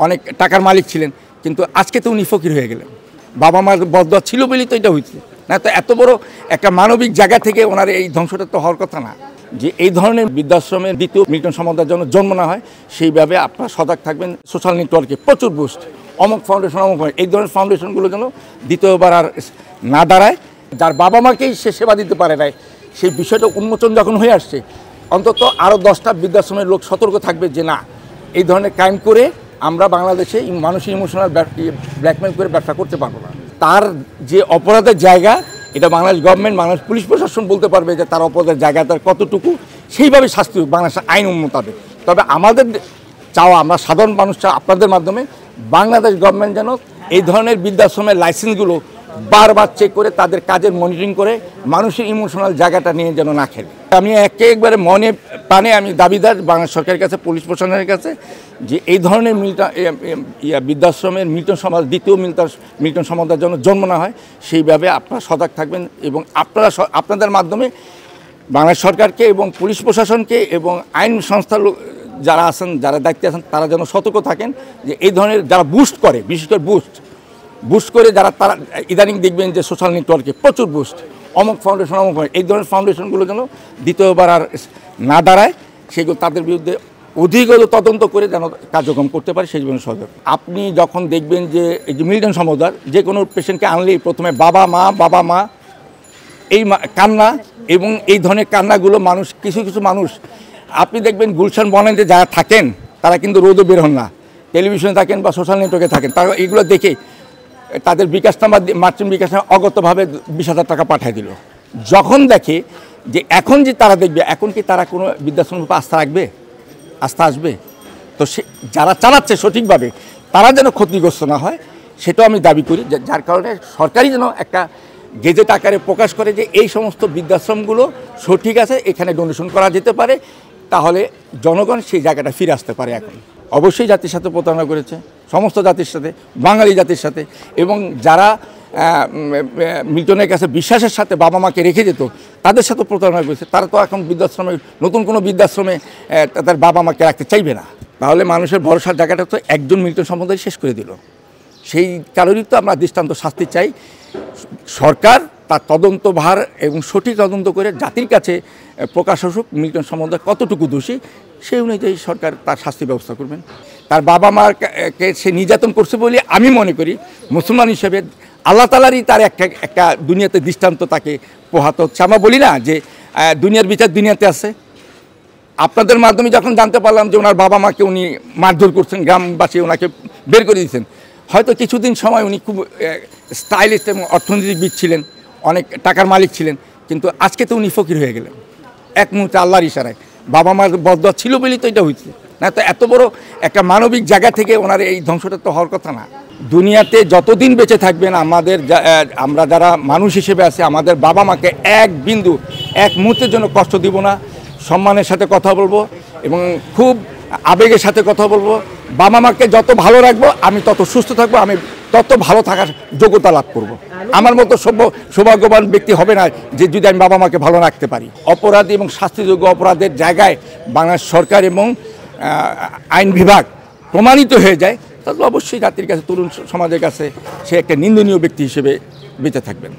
অনেক টাকার মালিক ছিলেন, কিন্তু আজকে তো উনি ফকির হয়ে গেলেন। বাবা মার বদদোয়া ছিল বলেই তো এটা হয়েছে, না তো এত বড় একটা মানবিক জায়গা থেকে ওনার এই ধ্বংসটা তো হওয়ার কথা না। যে এই ধরনের বৃদ্ধাশ্রমের দ্বিতীয় মিল্টন সমদ্দার জন্য জন্ম না হয়, সেইভাবে আপনারা সজাগ থাকবেন। সোশ্যাল নেটওয়ার্কে প্রচুর বুস্ট, অমুক ফাউন্ডেশন এই ধরনের ফাউন্ডেশনগুলো যেন দ্বিতীয়বার আর না দাঁড়ায়। যার বাবা মাকেই সে সেবা দিতে পারে নাই, সেই বিষয়টা উন্মোচন যখন হয়ে আসছে, অন্তত আরও 10টা বৃদ্ধাশ্রমের লোক সতর্ক থাকবে যে না, এই ধরনের ক্রাইম করে আমরা বাংলাদেশে মানুষের ইমোশনাল ব্ল্যাকমেল করে ব্যবসা করতে পারবো না। তার যে অপরাধের জায়গা, এটা বাংলাদেশ গভর্নমেন্ট, বাংলাদেশ পুলিশ প্রশাসন বলতে পারবে যে তার অপরাধের জায়গা তার কতটুকু, সেইভাবে শাস্তি বাংলাদেশের আইন মোতাবেক। তবে আমাদের চাওয়া, আমরা সাধারণ মানুষ চাওয়া আপনাদের মাধ্যমে, বাংলাদেশ গভর্নমেন্ট যেন এই ধরনের বৃদ্ধাশ্রমের লাইসেন্সগুলো বারবার চেক করে তাদের কাজের মনিটরিং করে মানুষের ইমোশনাল জায়গাটা নিয়ে যেন না খেলে। আমি একবারে মনে প্রাণে আমি দাবিদার বাংলাদেশ সরকারের কাছে, পুলিশ প্রশাসনের কাছে, যে এই ধরনের বৃদ্ধাশ্রমের মিল্টন সমাজ দ্বিতীয় মিল্টন সমাজের জন্য জন্ম না হয়, সেইভাবে আপনারা সজাগ থাকবেন এবং আপনাদের মাধ্যমে বাংলাদেশ সরকারকে এবং পুলিশ প্রশাসনকে এবং আইন সংস্থার যারা আছেন, যারা দায়িত্বে আছেন, তারা যেন সতর্ক থাকেন যে এই ধরনের যারা বুস্ট করে, বিশেষ করে বুস্ট করে যারা, তারা ইদানিং দেখবেন যে সোশ্যাল নেটওয়ার্কে প্রচুর বুস্ট, অমুক ফাউন্ডেশন এই ধরনের ফাউন্ডেশনগুলো যেন দ্বিতীয়বার আর না দাঁড়ায়, সেগুলো তাদের বিরুদ্ধে অধিকতর তদন্ত করে যেন কার্যক্রম করতে পারে, সেই জন্য সজাগ। আপনি যখন দেখবেন যে এই যে মিল্টন সমদ্দার যে কোনো পেশেন্টকে আনলেই প্রথমে বাবা মা এই কান্না, এবং এই ধরনের কান্নাগুলো কিছু মানুষ আপনি দেখবেন গুলশান বনানীতে যারা থাকেন তারা কিন্তু রোদে বের হন না, টেলিভিশনে থাকেন বা সোশ্যাল নেটওয়ার্কে থাকেন, তারা এগুলো দেখে তাদের বিকাশ নাম্বার, মার্চেন্ট বিকাশ অগত্যভাবে 20,000 টাকা পাঠিয়ে দিল। যখন দেখে যে এখন যে তারা দেখবে, এখন কি তারা কোনো বৃদ্ধাশ্রমের উপর আস্থা আসবে? তো সে যারা চালাচ্ছে সঠিকভাবে, তারা যেন ক্ষতিগ্রস্ত না হয়, সেটাও আমি দাবি করি। যার কারণে সরকারই যেন একটা গেজেট আকারে প্রকাশ করে যে এই সমস্ত বৃদ্ধাশ্রমগুলো সঠিক আছে, এখানে ডোনেশন করা যেতে পারে, তাহলে জনগণ সেই জায়গাটা ফিরে আসতে পারে। এখন অবশ্যই জাতির সাথে প্রতারণা করেছে, সমস্ত জাতির সাথে, বাঙালি জাতির সাথে, এবং যারা মিল্টনের কাছে বিশ্বাসের সাথে বাবা মাকে রেখে যেত, তাদের সাথে প্রতারণা করেছে। তারা তো এখন নতুন কোনো বৃদ্ধাশ্রমে তাদের বাবা মাকে রাখতে চাইবে না। তাহলে মানুষের ভরসার জায়গাটা তো একজন মিল্টন সম্বন্ধে শেষ করে দিল। সেই কারণেই তো আমরা দৃষ্টান্ত শাস্তি চাই। সরকার তার তদন্তভার এবং সঠিক তদন্ত করে জাতির কাছে প্রকাশ হোক মিল্টন সম্বন্ধে কতটুকু দোষী, সেই অনুযায়ী সরকার তার শাস্তি ব্যবস্থা করবেন। তার বাবা মাকে সে নির্যাতন করছে বলে আমি মনে করি মুসলমান হিসেবে আল্লাহ তাআলারই তার একটা দুনিয়াতে দৃষ্টান্ত তাকে পোহাতে হচ্ছে। আমরা বলি না যে দুনিয়ার বিচার দুনিয়াতে আছে। আপনাদের মাধ্যমে যখন জানতে পারলাম যে ওনার বাবা মাকে উনি মারধর করছেন, গ্রামবাসী ওনাকে বের করে দিয়েছেন, হয়তো কিছুদিন সময় উনি খুব স্টাইলিস্ট এবং অর্থনীতিবিদ ছিলেন, অনেক টাকার মালিক ছিলেন, কিন্তু আজকে তো উনি ফকির হয়ে গেলেন এক মুহূর্তে আল্লাহর ইশারায়। বাবা মার বদদোয়া ছিল বলেই তো এটা হয়েছে, না তো এত বড় একটা মানবিক জায়গা থেকে ওনার এই ধ্বংসটা তো হওয়ার কথা না। দুনিয়াতে যতদিন বেঁচে থাকবেন আমরা যারা মানুষ হিসেবে আছি, আমাদের বাবা মাকে এক মুহূর্তের জন্য কষ্ট দিব না, সম্মানের সাথে কথা বলবো এবং খুব আবেগের সাথে কথা বলবো। বাবা মাকে যত ভালো রাখবো, আমি তত সুস্থ থাকবো, আমি তত ভালো থাকার যোগ্যতা লাভ করব। আমার মতো সৌভাগ্যবান ব্যক্তি হবে না যে যদি আমি বাবা মাকে ভালো রাখতে পারি। অপরাধী এবং শাস্তিযোগ্য অপরাধের জায়গায় বাংলাদেশ সরকার এবং আইন বিভাগ প্রমাণিত হয়ে যায়, তাহলে অবশ্যই জাতির কাছে, তরুণ সমাজের কাছে সে একটা নিন্দনীয় ব্যক্তি হিসেবে বেঁচে থাকবেন।